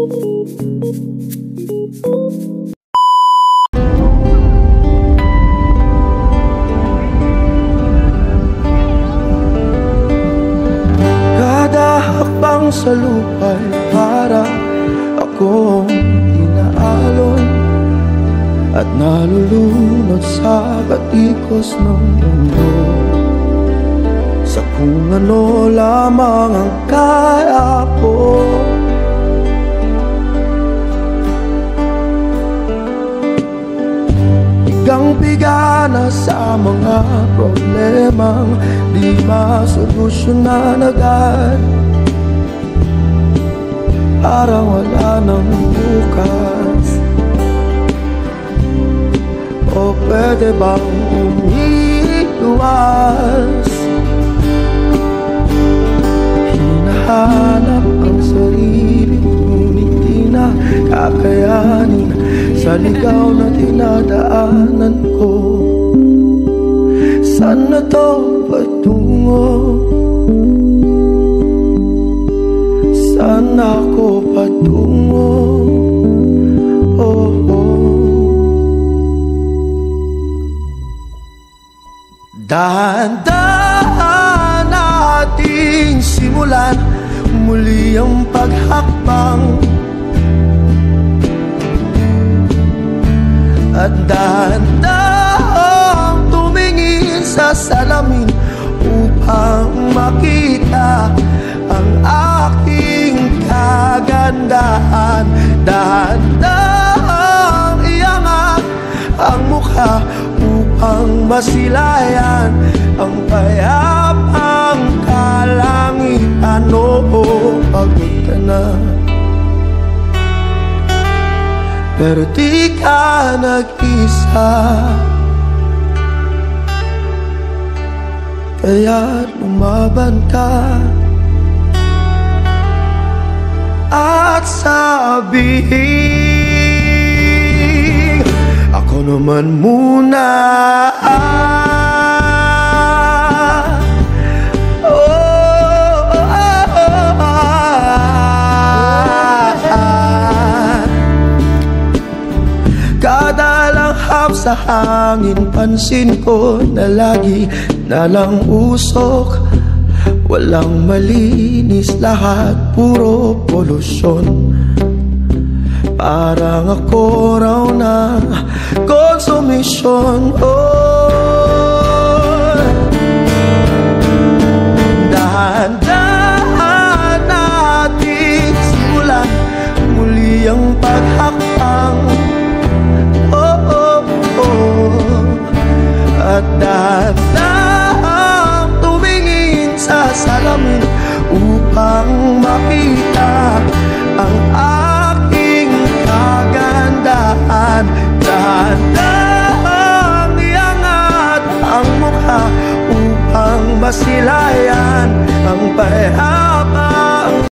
Kada hakbang sa lupa'y para akong inaalon at nalulunod sa batikos ng mundo, sa kung ano lamang ang kaya ko. Bigang-biga na sa mga problemang di masolusyonan agad, parang wala nang bukas. O pwede bang umiiwas? Hinahanap ang sarili, ngunit di na kakayanin sa ligaw na dinadaanan ko. Saan na to patungo? Saan ako patungo? Oh, oh. Dahan-dahan nating simulan muli ang paghakbang, at dahan-dahang tumingin sa salamin upang makita ang aking kagandahan. Dahan-dahang iangat ang mukha upang masilayan ang payapang kalangitan. Oo, pagod ka na, pero di ka nag-isa, kaya lumaban ka at sabihin, ako naman muna. Kada langhap sa hangin, pansin ko na lagi na lang usok. Walang malinis, lahat puro polusyon. Parang ako raw na konsumisyon. Oh, dahan-dahan natin simulan muli ang paghakbang. At dahan-dahang tumingin sa salamin upang makita ang aking kagandahan. Dahan-dahang iangat ang mukha upang masilayan ang payapang